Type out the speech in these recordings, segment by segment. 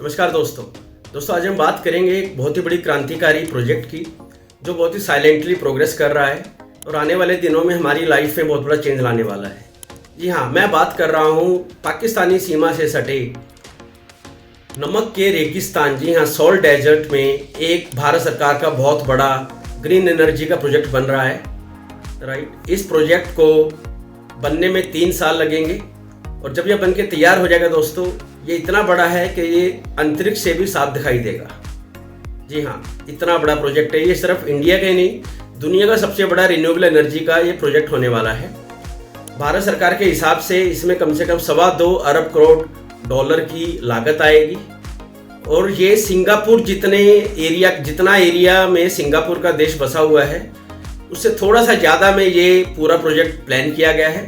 नमस्कार दोस्तों आज हम बात करेंगे एक बहुत ही बड़ी क्रांतिकारी प्रोजेक्ट की जो बहुत ही साइलेंटली प्रोग्रेस कर रहा है और आने वाले दिनों में हमारी लाइफ में बहुत बड़ा चेंज लाने वाला है। जी हाँ, मैं बात कर रहा हूँ पाकिस्तानी सीमा से सटे नमक के रेगिस्तान, जी हाँ, सॉल्ट डेजर्ट में एक भारत सरकार का बहुत बड़ा ग्रीन एनर्जी का प्रोजेक्ट बन रहा है। राइट, इस प्रोजेक्ट को बनने में 3 साल लगेंगे और जब यह बन के तैयार हो जाएगा दोस्तों, ये इतना बड़ा है कि ये अंतरिक्ष से भी साफ दिखाई देगा। जी हाँ, इतना बड़ा प्रोजेक्ट है ये। सिर्फ इंडिया का ही नहीं, दुनिया का सबसे बड़ा रिन्यूएबल एनर्जी का ये प्रोजेक्ट होने वाला है। भारत सरकार के हिसाब से इसमें कम से कम 2.25 अरब करोड़ डॉलर की लागत आएगी और ये सिंगापुर जितना एरिया में सिंगापुर का देश बसा हुआ है उससे थोड़ा सा ज़्यादा में ये पूरा प्रोजेक्ट प्लान किया गया है।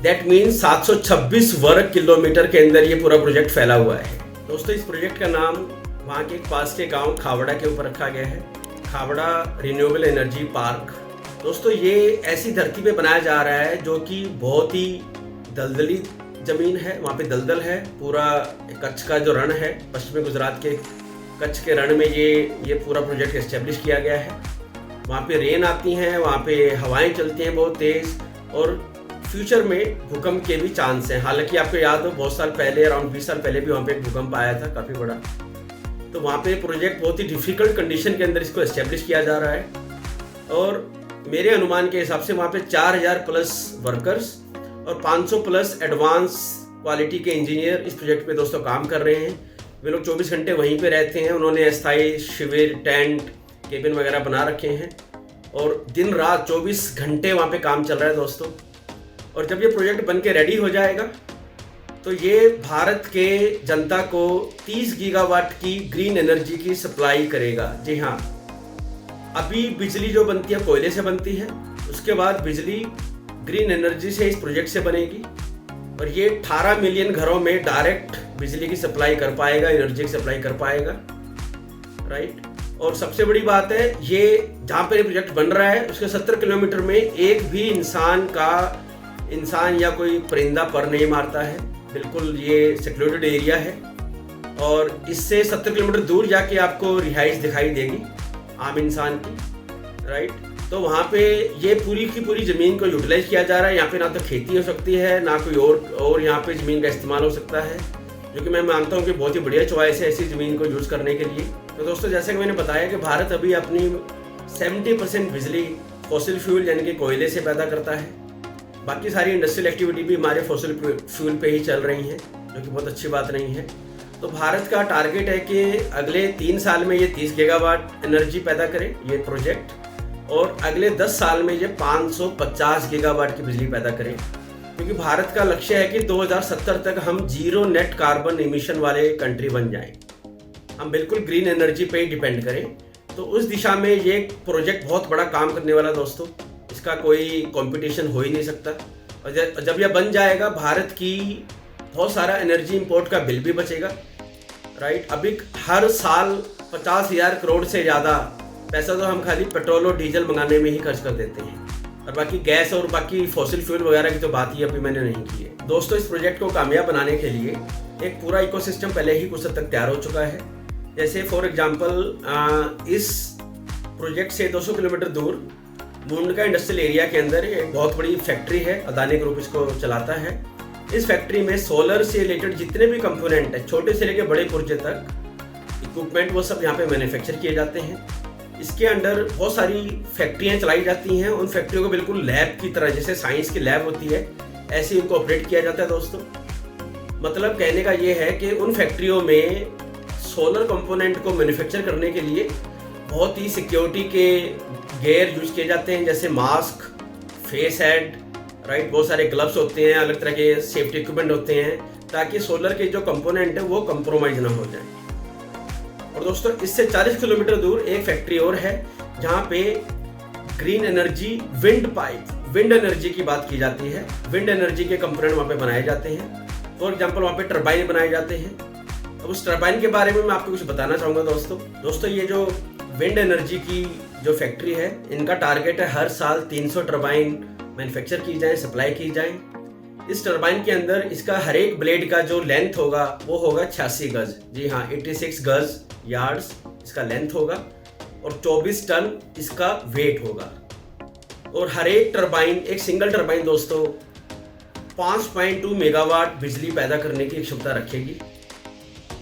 दैट मीन्स 726 वर्ग किलोमीटर के अंदर ये पूरा प्रोजेक्ट फैला हुआ है। दोस्तों, इस प्रोजेक्ट का नाम वहाँ के पास के गांव खावड़ा के ऊपर रखा गया है, खावड़ा रिन्यूएबल एनर्जी पार्क। दोस्तों, ये ऐसी धरती पे बनाया जा रहा है जो कि बहुत ही दलदली ज़मीन है, वहाँ पे दलदल है। पूरा कच्छ का जो रण है, पश्चिमी गुजरात के कच्छ के रण में ये पूरा प्रोजेक्ट एस्टेब्लिश किया गया है। वहाँ पे रेन आती हैं, वहाँ पे हवाएं चलती हैं बहुत तेज़ और फ्यूचर में भूकंप के भी चांस हैं। हालांकि आपको याद हो, बहुत साल पहले, अराउंड 20 साल पहले भी वहाँ पे एक भूकंप आया था काफ़ी बड़ा। तो वहाँ पे प्रोजेक्ट बहुत ही डिफ़िकल्ट कंडीशन के अंदर इसको एस्टेब्लिश किया जा रहा है और मेरे अनुमान के हिसाब से वहाँ पे 4000 प्लस वर्कर्स और 500 प्लस एडवांस क्वालिटी के इंजीनियर इस प्रोजेक्ट पे दोस्तों काम कर रहे हैं। वे लोग 24 घंटे वहीं पे रहते हैं। उन्होंने अस्थायी शिविर, टेंट, केबिन वगैरह बना रखे हैं और दिन रात 24 घंटे वहाँ पे काम चल रहा है दोस्तों। और जब ये प्रोजेक्ट बन के रेडी हो जाएगा तो ये भारत के जनता को 30 गीगावाट की ग्रीन एनर्जी की सप्लाई करेगा। जी हाँ, अभी बिजली जो बनती है कोयले से बनती है, उसके बाद बिजली ग्रीन एनर्जी से इस प्रोजेक्ट से बनेगी और ये 18 मिलियन घरों में डायरेक्ट बिजली की सप्लाई कर पाएगा, एनर्जी की सप्लाई कर पाएगा। राइट, और सबसे बड़ी बात है, ये जहाँ पर ये प्रोजेक्ट बन रहा है उसके 70 किलोमीटर में एक भी इंसान या कोई परिंदा पर नहीं मारता है। बिल्कुल ये सिक्योर्ड एरिया है और इससे 70 किलोमीटर दूर जाके आपको रिहाइश दिखाई देगी आम इंसान की। राइट, तो वहाँ पे ये पूरी की पूरी ज़मीन को यूटिलाइज किया जा रहा है। यहाँ पे ना तो खेती हो सकती है, ना कोई और यहाँ पे ज़मीन का इस्तेमाल हो सकता है, जो कि मैं मानता हूँ कि बहुत ही बढ़िया चॉइस है ऐसी ज़मीन को यूज़ करने के लिए। तो दोस्तों, जैसे कि मैंने बताया कि भारत अभी अपनी 70% बिजली फॉसिल फ्यूल यानी कि कोयले से पैदा करता है। बाकी सारी इंडस्ट्रियल एक्टिविटी भी हमारे फॉसिल फ्यूल पे ही चल रही हैं, जो कि बहुत अच्छी बात नहीं है। तो भारत का टारगेट है कि अगले 3 साल में ये 30 गीगावाट एनर्जी पैदा करे ये प्रोजेक्ट और अगले 10 साल में ये 550 गीगावाट की बिजली पैदा करे, क्योंकि भारत का लक्ष्य है कि 2070 तक हम 0 नेट कार्बन इमिशन वाले कंट्री बन जाएं। हम बिल्कुल ग्रीन एनर्जी पे ही डिपेंड करें। तो उस दिशा में ये प्रोजेक्ट बहुत बड़ा काम करने वाला दोस्तों, इसका कोई कंपटीशन हो ही नहीं सकता। और जब यह बन जाएगा, भारत की बहुत सारा एनर्जी इंपोर्ट का बिल भी बचेगा। राइट, अभी हर साल 50,000 करोड़ से ज़्यादा पैसा तो हम खाली पेट्रोल और डीजल मंगाने में ही खर्च कर देते हैं और बाकी गैस और बाकी फॉसिल फ्यूल वगैरह की तो बात ही अभी मैंने नहीं की है। दोस्तों, इस प्रोजेक्ट को कामयाब बनाने के लिए एक पूरा इकोसिस्टम पहले ही कुछ हद तक तैयार हो चुका है। जैसे फॉर एग्जाम्पल, इस प्रोजेक्ट से 200 किलोमीटर दूर मुंडका इंडस्ट्रियल एरिया के अंदर एक बहुत बड़ी फैक्ट्री है, अदानी ग्रुप इसको चलाता है। इस फैक्ट्री में सोलर से रिलेटेड जितने भी कंपोनेंट है, छोटे से लेकर बड़े पुर्जे तक इक्विपमेंट, वो सब यहाँ पे मैन्युफैक्चर किए जाते हैं। इसके अंदर बहुत सारी फैक्ट्रियाँ चलाई जाती हैं। उन फैक्ट्रियों को बिल्कुल लैब की तरह, जैसे साइंस की लैब होती है, ऐसे ही उनको ऑपरेट किया जाता है दोस्तों। मतलब कहने का ये है कि उन फैक्ट्रियों में सोलर कंपोनेंट को मैन्युफैक्चर करने के लिए बहुत ही सिक्योरिटी के गेयर यूज किए जाते हैं, जैसे मास्क, फेस हेड, राइट, बहुत सारे ग्लव्स होते हैं, अलग तरह के सेफ्टी इक्विपमेंट होते हैं, ताकि सोलर के जो कंपोनेंट है वो कंप्रोमाइज ना हो जाए। और दोस्तों, इससे 40 किलोमीटर दूर एक फैक्ट्री और है जहाँ पे ग्रीन एनर्जी विंड एनर्जी की बात की जाती है। विंड एनर्जी के कंपोनेंट वहाँ पे बनाए जाते हैं। फॉर एग्जाम्पल, वहाँ पे टरबाइन बनाए जाते हैं। अब उस टरबाइन के बारे में मैं आपको कुछ बताना चाहूँगा दोस्तों। ये जो विंड एनर्जी की जो फैक्ट्री है, इनका टारगेट है हर साल 300 टरबाइन मैन्युफैक्चर की जाए, सप्लाई की जाए। इस टरबाइन के अंदर इसका हर एक ब्लेड का जो लेंथ होगा वो होगा 86 गज। जी हाँ, 86 गज यार्ड्स इसका लेंथ होगा और 24 टन इसका वेट होगा। और हर एक टरबाइन, एक सिंगल टरबाइन दोस्तों 5.2 मेगावाट बिजली पैदा करने की क्षमता रखेगी।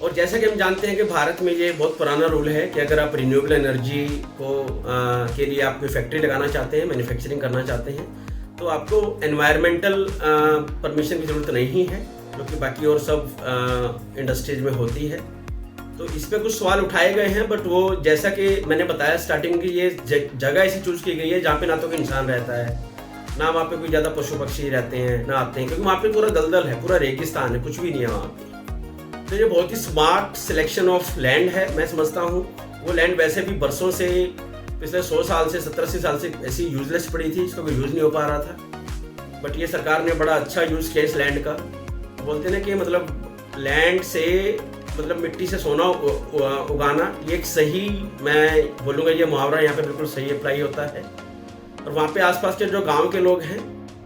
और जैसा कि हम जानते हैं कि भारत में ये बहुत पुराना रूल है कि अगर आप रिन्यूएबल एनर्जी को के लिए आप कोई फैक्ट्री लगाना चाहते हैं, मैन्युफैक्चरिंग करना चाहते हैं, तो आपको एनवायरमेंटल परमिशन की ज़रूरत नहीं है, जो कि बाकी और सब इंडस्ट्रीज में होती है। तो इस पर कुछ सवाल उठाए गए हैं, बट वो जैसा कि मैंने बताया स्टार्टिंग की, ये जगह ऐसी चूज़ की गई है जहाँ पे ना तो कोई इंसान रहता है, ना वहाँ पे कोई ज़्यादा पशु पक्षी रहते हैं, ना आते हैं, क्योंकि वहाँ पे पूरा दलदल है, पूरा रेगिस्तान है, कुछ भी नहीं है वहाँ पे। तो ये बहुत ही स्मार्ट सिलेक्शन ऑफ लैंड है, मैं समझता हूँ। वो लैंड वैसे भी बरसों से, पिछले 100 साल से, 70-80 साल से ऐसी यूजलेस पड़ी थी, इसका कोई यूज़ नहीं हो पा रहा था। बट ये सरकार ने बड़ा अच्छा यूज़ किया इस लैंड का। बोलते ना कि मतलब लैंड से, मतलब मिट्टी से सोना उगाना, ये एक सही, मैं बोलूँगा ये मुहावरा यहाँ पे बिल्कुल सही अप्लाई होता है। और वहाँ पे आसपास के जो गांव के लोग हैं,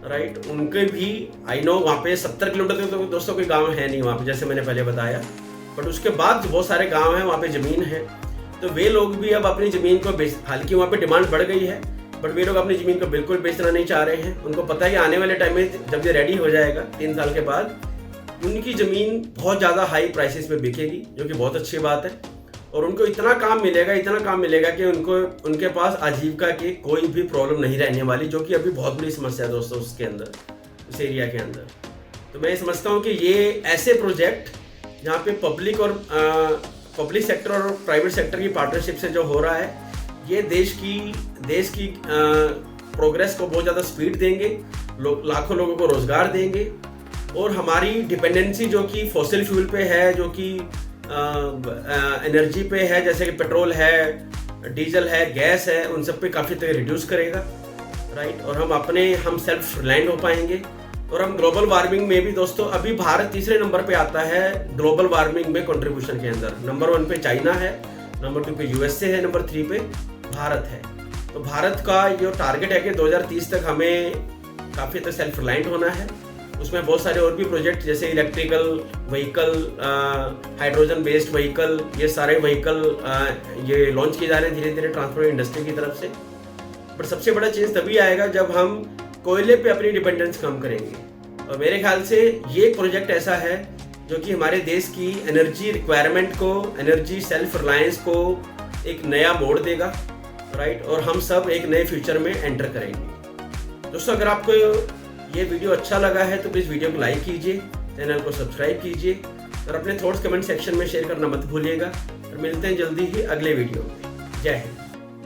राइट, उनके भी, आई नो वहाँ पे 70 किलोमीटर तो दोस्तों कोई गांव है नहीं वहाँ पे, जैसे मैंने पहले बताया, बट उसके बाद बहुत सारे गांव हैं, वहाँ पे ज़मीन है। तो वे लोग भी अब अपनी ज़मीन को बेच, हालांकि वहाँ पे डिमांड बढ़ गई है, बट वे लोग अपनी ज़मीन को बिल्कुल बेचना नहीं चाह रहे हैं। उनको पता है कि आने वाले टाइम में जब ये रेडी हो जाएगा 3 साल के बाद, उनकी ज़मीन बहुत ज़्यादा हाई प्राइसेस में बिकेगी, जो कि बहुत अच्छी बात है। और उनको इतना काम मिलेगा कि उनके पास आजीविका की कोई भी प्रॉब्लम नहीं रहने वाली, जो कि अभी बहुत बड़ी समस्या है दोस्तों उसके अंदर, उस एरिया के अंदर। तो मैं समझता हूँ कि ये ऐसे प्रोजेक्ट जहाँ पे पब्लिक सेक्टर और प्राइवेट सेक्टर की पार्टनरशिप से जो हो रहा है, ये देश की प्रोग्रेस को बहुत ज़्यादा स्पीड देंगे, लाखों लोगों को रोज़गार देंगे। और हमारी डिपेंडेंसी जो कि फॉसिल फ्यूल पे है, जो कि एनर्जी पे है, जैसे कि पेट्रोल है, डीजल है, गैस है, उन सब पे काफ़ी तक रिड्यूस करेगा, राइट। और हम सेल्फ रिलायंट हो पाएंगे। और हम ग्लोबल वार्मिंग में भी दोस्तों, अभी भारत तीसरे नंबर पे आता है ग्लोबल वार्मिंग में कंट्रीब्यूशन के अंदर। नंबर 1 पे चाइना है, नंबर 2 पे यूएसए है, नंबर 3 पे भारत है। तो भारत का जो टारगेट है कि 2030 तक हमें काफ़ी तक सेल्फ रिलायंट होना है। उसमें बहुत सारे और भी प्रोजेक्ट, जैसे electrical vehicle, hydrogen based vehicle, ये सारे व्हीकल ये लॉन्च किए जा रहे हैं धीरे धीरे ट्रांसपोर्ट इंडस्ट्री की तरफ से। बट सबसे बड़ा चेंज तभी आएगा जब हम कोयले पे अपनी डिपेंडेंस कम करेंगे। और मेरे ख्याल से ये प्रोजेक्ट ऐसा है जो कि हमारे देश की एनर्जी रिक्वायरमेंट को, एनर्जी सेल्फ रिलायंस को एक नया मोड़ देगा, राइट। और हम सब एक नए फ्यूचर में एंटर करेंगे। दोस्तों, अगर आपको ये वीडियो अच्छा लगा है तो प्लीज़ वीडियो को लाइक कीजिए, चैनल को सब्सक्राइब कीजिए और अपने थॉट्स कमेंट सेक्शन में शेयर करना मत भूलिएगा। और मिलते हैं जल्दी ही अगले वीडियो में। जय हिंद।